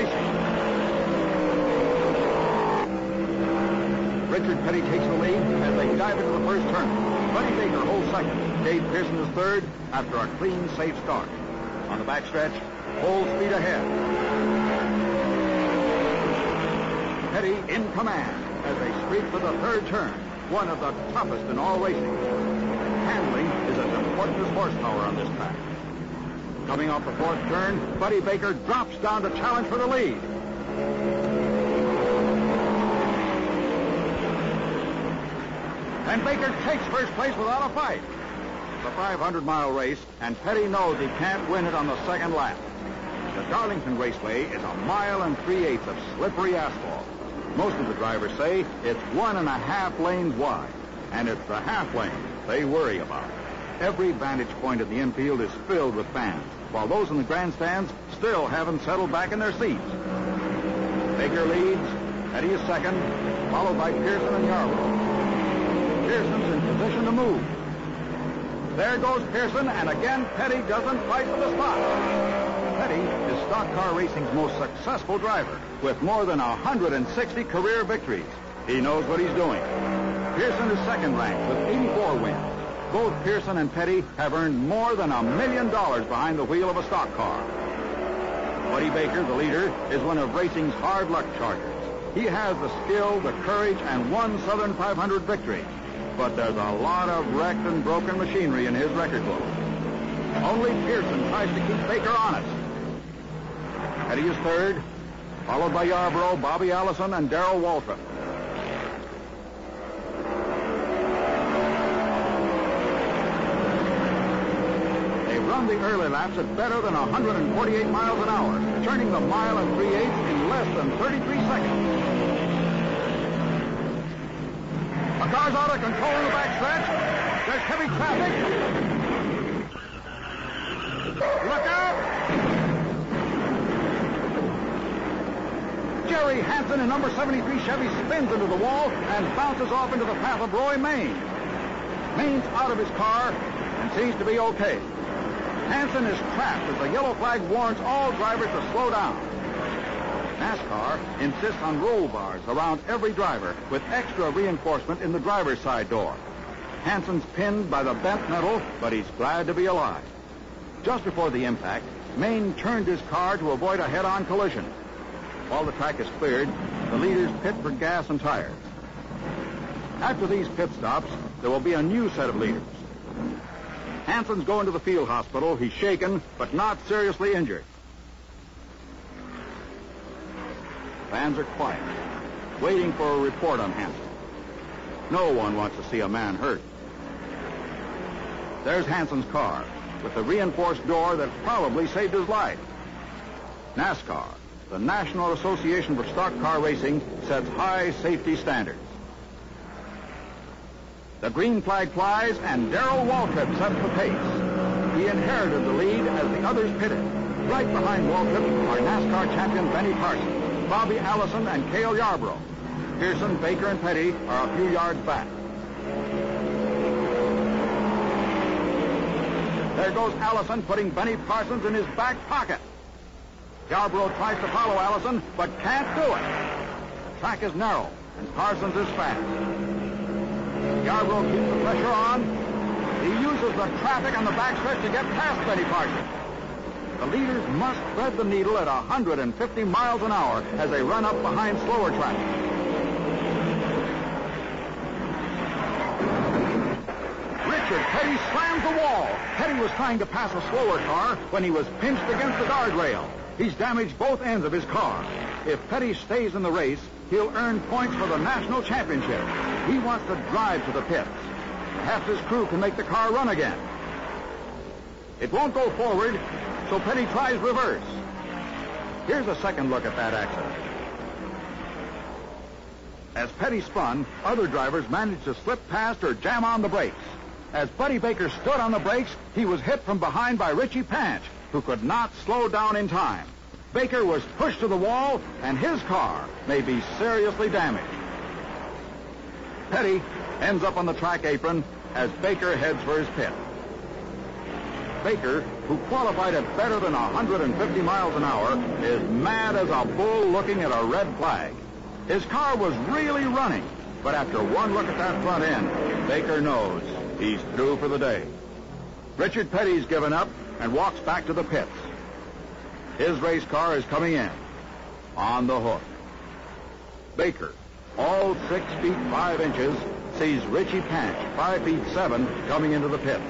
Racing. Richard Petty takes the lead as they dive into the first turn. Buddy Baker holds second. Dave Pearson is third after a clean, safe start. On the backstretch, full speed ahead. Petty in command as they streak for the third turn, one of the toughest in all racing. Handling is as important as horsepower on this track. Coming off the fourth turn, Buddy Baker drops down to challenge for the lead. And Baker takes first place without a fight. It's a 500-mile race, and Petty knows he can't win it on the second lap. The Darlington Raceway is 1 3/8 miles of slippery asphalt. Most of the drivers say it's 1.5 lanes wide, and it's the half lane they worry about. Every vantage point of the infield is filled with fans, while those in the grandstands still haven't settled back in their seats. Baker leads, Petty is second, followed by Pearson and Yarborough. Pearson's in position to move. There goes Pearson, and again Petty doesn't fight for the spot. Petty is stock car racing's most successful driver, with more than 160 career victories. He knows what he's doing. Pearson is second ranked with 84 wins. Both Pearson and Petty have earned more than $1 million behind the wheel of a stock car. Buddy Baker, the leader, is one of racing's hard luck chargers. He has the skill, the courage, and one Southern 500 victory. But there's a lot of wrecked and broken machinery in his record book. Only Pearson tries to keep Baker honest. Petty is third, followed by Yarborough, Bobby Allison, and Darrell Waltrip. They've run the early laps at better than 148 miles an hour, turning the 1 3/8 miles in less than 33 seconds. The car's out of control in the backstretch. There's heavy traffic. Look out! Jerry Hansen in number 73 Chevy spins into the wall and bounces off into the path of Roy Maine. Maine's out of his car and seems to be okay. Hansen is trapped as the yellow flag warns all drivers to slow down. NASCAR insists on roll bars around every driver with extra reinforcement in the driver's side door. Hansen's pinned by the bent metal, but he's glad to be alive. Just before the impact, Maine turned his car to avoid a head-on collision. While the track is cleared, the leaders pit for gas and tires. After these pit stops, there will be a new set of leaders. Hansen's going to the field hospital. He's shaken, but not seriously injured. Fans are quiet, waiting for a report on Hansen. No one wants to see a man hurt. There's Hansen's car, with the reinforced door that probably saved his life. NASCAR, the National Association for Stock Car Racing, sets high safety standards. The green flag flies, and Darrell Waltrip sets the pace. He inherited the lead as the others pitted. Right behind Waltrip are NASCAR champion Benny Parsons, Bobby Allison, and Cale Yarborough. Pearson, Baker, and Petty are a few yards back. There goes Allison, putting Benny Parsons in his back pocket. Yarborough tries to follow Allison, but can't do it. The track is narrow, and Parsons is fast. Yarborough keeps the pressure on. He uses the traffic on the backstretch to get past Benny Parsons. The leaders must thread the needle at 150 miles an hour as they run up behind slower traffic. Richard Petty slams the wall. Petty was trying to pass a slower car when he was pinched against the guardrail. He's damaged both ends of his car. If Petty stays in the race, he'll earn points for the national championship. He wants to drive to the pits. Perhaps his crew can make the car run again. It won't go forward, so Petty tries reverse. Here's a second look at that accident. As Petty spun, other drivers managed to slip past or jam on the brakes. As Buddy Baker stood on the brakes, he was hit from behind by Richie Panch, who could not slow down in time. Baker was pushed to the wall, and his car may be seriously damaged. Petty ends up on the track apron as Baker heads for his pit. Baker who qualified at better than 150 miles an hour, is mad as a bull looking at a red flag. His car was really running, but after one look at that front end, Baker knows he's through for the day. Richard Petty's given up and walks back to the pits. His race car is coming in, on the hook. Baker, all 6 feet 5 inches, sees Richie Panch, 5 feet 7, coming into the pits.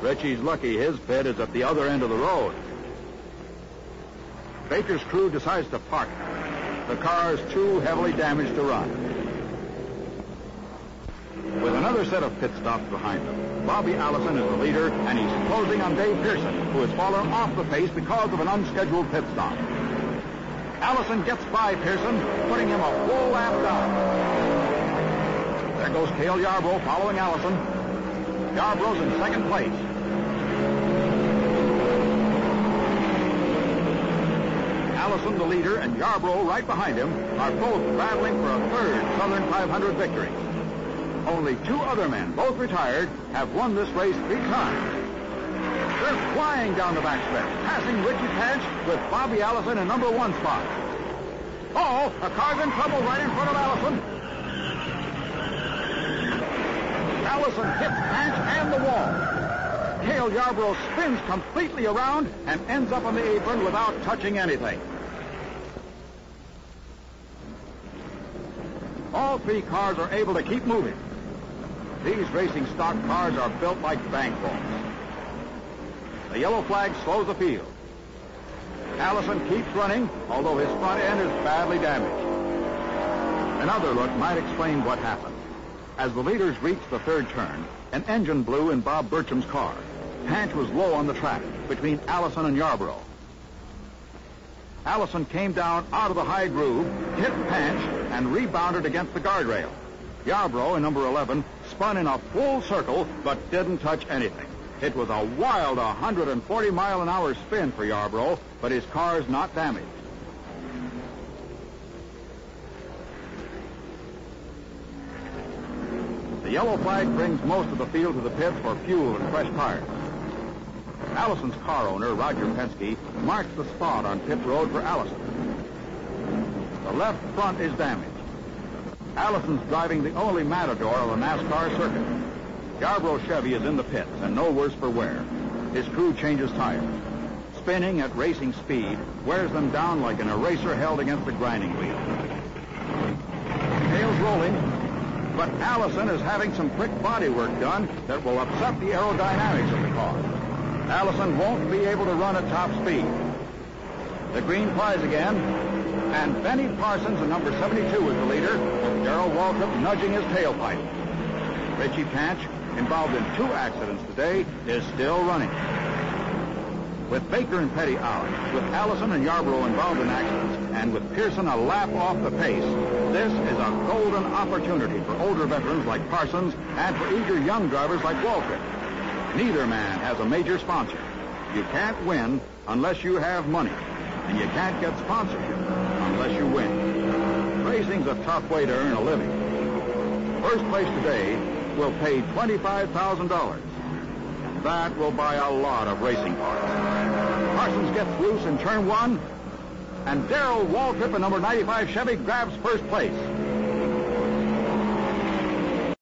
Richie's lucky his pit is at the other end of the road. Baker's crew decides to park it. The car is too heavily damaged to run. With another set of pit stops behind them, Bobby Allison is the leader, and he's closing on Dave Pearson, who has fallen off the pace because of an unscheduled pit stop. Allison gets by Pearson, putting him a full lap down. There goes Cale Yarborough following Allison. Yarborough's in second place. Allison, the leader, and Yarborough right behind him are both battling for a third Southern 500 victory. Only 2 other men, both retired, have won this race 3 times. They're flying down the backstretch, passing Richie Panch with Bobby Allison in number 1 spot. Oh, a car's in trouble right in front of Allison. Allison hits Panch and the wall. Cale Yarborough spins completely around and ends up on the apron without touching anything. All 3 cars are able to keep moving. These racing stock cars are built like bank vaults. The yellow flag slows the field. Allison keeps running, although his front end is badly damaged. Another look might explain what happened. As the leaders reached the 3rd turn, an engine blew in Bob Burcham's car. Panch was low on the track between Allison and Yarborough. Allison came down out of the high groove, hit Panch, and rebounded against the guardrail. Yarborough, in number 11, spun in a full circle, but didn't touch anything. It was a wild 140-mile-an-hour spin for Yarborough, but his car's not damaged. The yellow flag brings most of the field to the pits for fuel and fresh tires. Allison's car owner, Roger Penske, marks the spot on pit road for Allison. The left front is damaged. Allison's driving the only Matador on the NASCAR circuit. Yarborough Chevy is in the pits and no worse for wear. His crew changes tires. Spinning at racing speed wears them down like an eraser held against a grinding wheel. Tail's rolling, but Allison is having some quick body work done that will upset the aerodynamics of the car. Allison won't be able to run at top speed. The green flies again, and Benny Parsons, in number 72, is the leader, with Darrell Waltrip nudging his tailpipe. Richie Panch, involved in 2 accidents today, is still running. With Baker and Petty out, with Allison and Yarborough involved in accidents, and with Pearson a lap off the pace, this is a golden opportunity for older veterans like Parsons and for eager young drivers like Waltrip. Neither man has a major sponsor. You can't win unless you have money, and you can't get sponsorship unless you win. Racing's a tough way to earn a living. First place today will pay $25,000. That will buy a lot of racing parts. Parsons gets loose in turn 1, and Darrell Waltrip in number 95 Chevy grabs first place.